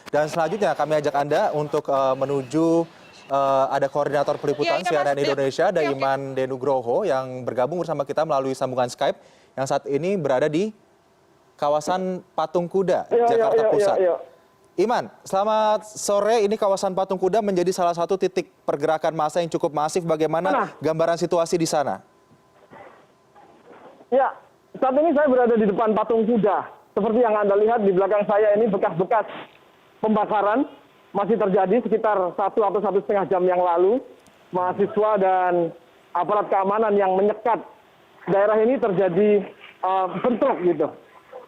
Dan selanjutnya kami ajak Anda untuk menuju ada koordinator peliputan CNN Indonesia, ada Iman Denugroho yang bergabung bersama kita melalui sambungan Skype yang saat ini berada di kawasan Patung Kuda, Jakarta Pusat. Iman, selamat sore. Ini kawasan Patung Kuda menjadi salah satu titik pergerakan massa yang cukup masif. Bagaimana gambaran situasi di sana? Ya, saat ini saya berada di depan Patung Kuda. Seperti yang Anda lihat di belakang saya ini bekas-bekas pembakaran masih terjadi sekitar 1 atau 1,5 jam yang lalu. Mahasiswa dan aparat keamanan yang menyekat daerah ini terjadi bentrok gitu.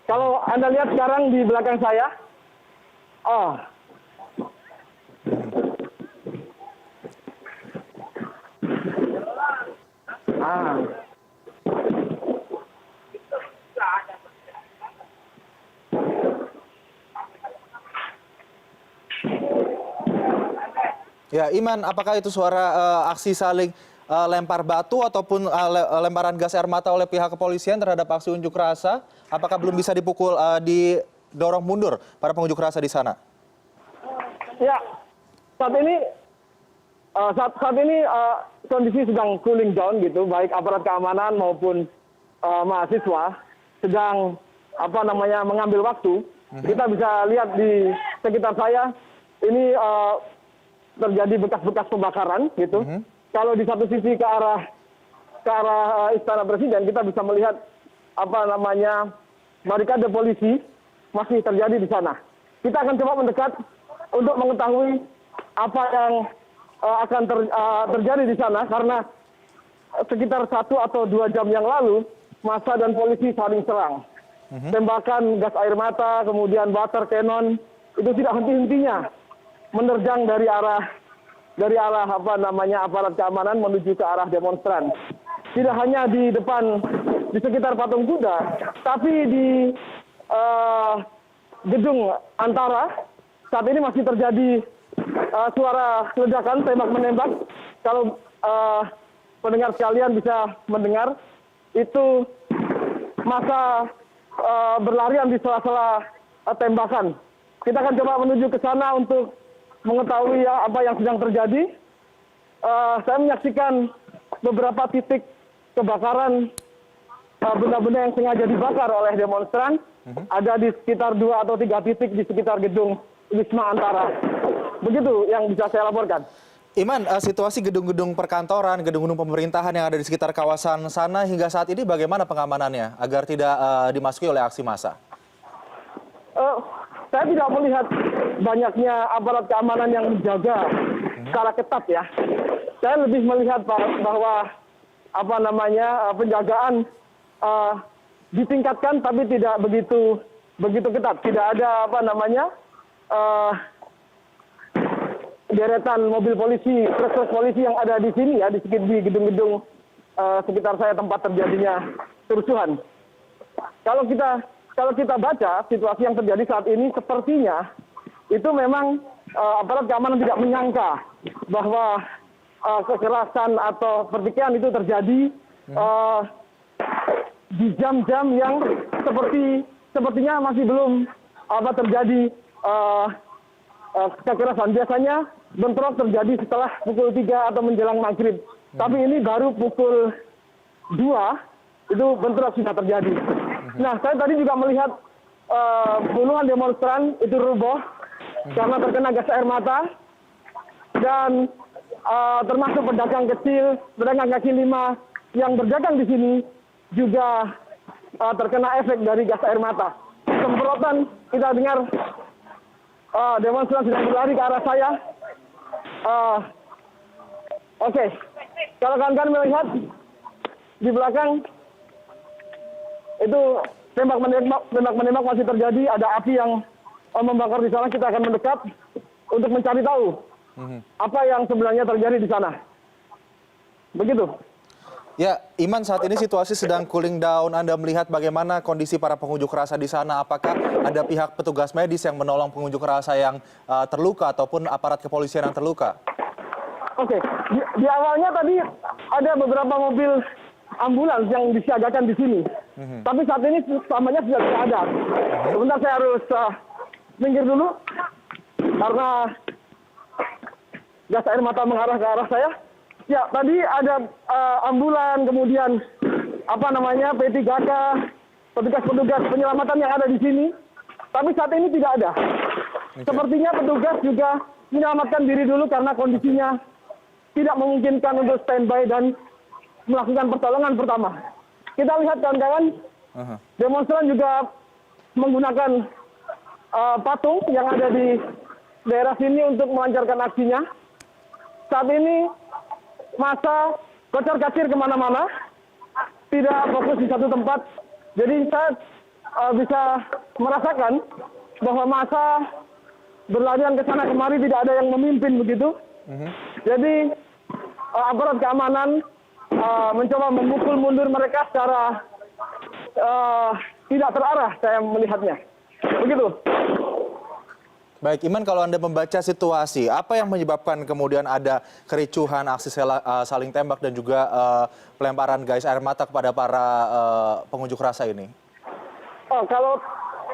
Kalau Anda lihat sekarang di belakang saya, Ya, Iman, apakah itu suara aksi saling lempar batu ataupun lemparan gas air mata oleh pihak kepolisian terhadap aksi unjuk rasa? Apakah belum bisa dipukul, didorong mundur para pengunjuk rasa di sana? Ya, saat ini kondisi sedang cooling down gitu, baik aparat keamanan maupun mahasiswa sedang mengambil waktu. Kita bisa lihat di sekitar saya ini terjadi bekas-bekas pembakaran gitu. Kalau di satu sisi ke arah Istana Presiden kita bisa melihat barikade polisi masih terjadi di sana. Kita akan coba mendekat untuk mengetahui apa yang akan terjadi di sana karena sekitar 1 atau 2 jam yang lalu massa dan polisi saling serang. Tembakan gas air mata, kemudian water cannon itu tidak henti-hentinya menerjang dari arah aparat keamanan menuju ke arah demonstran. Tidak hanya di sekitar Patung Kuda, tapi di gedung Antara saat ini masih terjadi suara ledakan tembak-menembak. Kalau pendengar sekalian bisa mendengar, itu massa berlarian di sela-sela tembakan. Kita akan coba menuju ke sana untuk mengetahui apa yang sedang terjadi. Saya menyaksikan beberapa titik kebakaran benda-benda yang sengaja dibakar oleh demonstran. Ada di sekitar 2 atau 3 titik di sekitar gedung Wisma Antara. Begitu yang bisa saya laporkan. Iman, situasi gedung-gedung perkantoran, gedung-gedung pemerintahan yang ada di sekitar kawasan sana hingga saat ini bagaimana pengamanannya agar tidak dimasuki oleh aksi massa? Saya tidak melihat banyaknya aparat keamanan yang menjaga secara ketat ya. Saya lebih melihat bahwa penjagaan ditingkatkan tapi tidak begitu ketat. Tidak ada deretan mobil polisi, truk polisi yang ada di sini ya, di gedung-gedung sekitar saya tempat terjadinya kerusuhan. Kalau kita baca situasi yang terjadi saat ini, sepertinya itu memang aparat keamanan tidak menyangka bahwa kekerasan atau pertikaian itu terjadi di jam-jam yang sepertinya masih belum terjadi kekerasan. Biasanya bentrok terjadi setelah pukul 3 atau menjelang maghrib. Tapi ini baru pukul 2 itu bentrok sudah terjadi. Nah, saya tadi juga melihat puluhan demonstran itu roboh karena terkena gas air mata, dan termasuk pedagang kecil, pedagang kaki lima yang berdagang di sini juga terkena efek dari gas air mata. Semprotan kita dengar demonstran sedang berlari ke arah saya. Oke. Kalau kawan-kawan melihat di belakang itu tembak menembak masih terjadi, ada api yang membakar di sana. Kita akan mendekat untuk mencari tahu apa yang sebenarnya terjadi di sana. Begitu. Ya, Iman, saat ini situasi sedang cooling down. Anda melihat bagaimana kondisi para pengunjuk rasa di sana? Apakah ada pihak petugas medis yang menolong pengunjuk rasa yang terluka ataupun aparat kepolisian yang terluka? Oke, di awalnya tadi ada beberapa mobil ambulans yang disiagakan di sini. Tapi saat ini selamanya sudah tidak ada. Sebentar saya harus minggir dulu. karena gas air mata mengarah ke arah saya. Ya, tadi ada ambulan, kemudian P3K, petugas-petugas penyelamatan yang ada di sini. Tapi saat ini tidak ada. Sepertinya petugas juga menyelamatkan diri dulu karena kondisinya tidak memungkinkan untuk standby dan melakukan pertolongan pertama. Kita lihat kawan-kawan, demonstran juga menggunakan patung yang ada di daerah sini untuk melancarkan aksinya. Saat ini massa kocar-kacir kemana-mana, tidak fokus di satu tempat. Jadi saya bisa merasakan bahwa massa berlarian ke sana kemari, tidak ada yang memimpin begitu. Jadi aparat keamanan mencoba memukul mundur mereka secara tidak terarah, saya melihatnya. Begitu. Baik, Iman, kalau Anda membaca situasi, apa yang menyebabkan kemudian ada kericuhan, aksi saling tembak dan juga pelemparan gas air mata kepada para pengunjuk rasa ini? Oh, kalau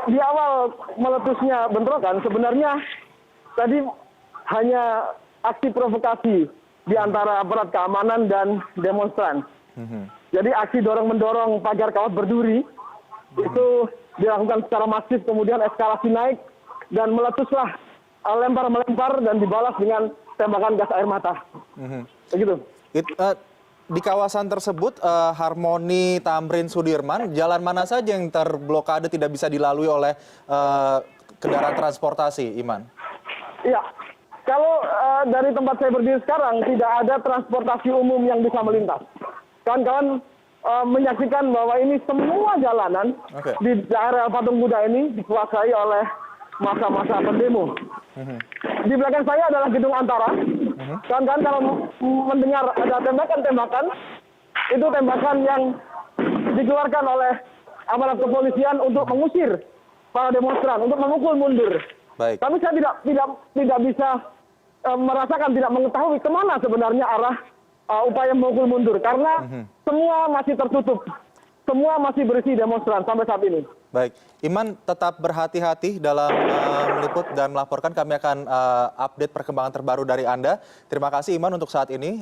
di awal meletusnya bentrokan, sebenarnya tadi hanya aksi provokasi di antara aparat keamanan dan demonstran. Jadi aksi dorong-mendorong pagar kawat berduri itu dilakukan secara masif, kemudian eskalasi naik, dan meletuslah lempar-melempar dan dibalas dengan tembakan gas air mata. Begitu. Di kawasan tersebut, Harmoni, Tamrin, Sudirman, jalan mana saja yang terblokade tidak bisa dilalui oleh kendaraan transportasi, Iman? Iya, kalau dari tempat saya berdiri sekarang tidak ada transportasi umum yang bisa melintas. Kawan-kawan menyaksikan bahwa ini semua jalanan di daerah Patung Kuda ini dikuasai oleh masa-masa pendemo. Di belakang saya adalah gedung Antara. Kawan-kawan kalau mendengar ada tembakan-tembakan, itu tembakan yang dikeluarkan oleh aparat kepolisian untuk mengusir para demonstran, untuk memukul mundur. Baik. Tapi saya tidak bisa merasakan, tidak mengetahui kemana sebenarnya arah upaya memukul mundur, karena semua masih tertutup. Semua masih berisi demonstran sampai saat ini. Baik, Iman tetap berhati-hati dalam meliput dan melaporkan. Kami akan update perkembangan terbaru dari Anda. Terima kasih Iman untuk saat ini.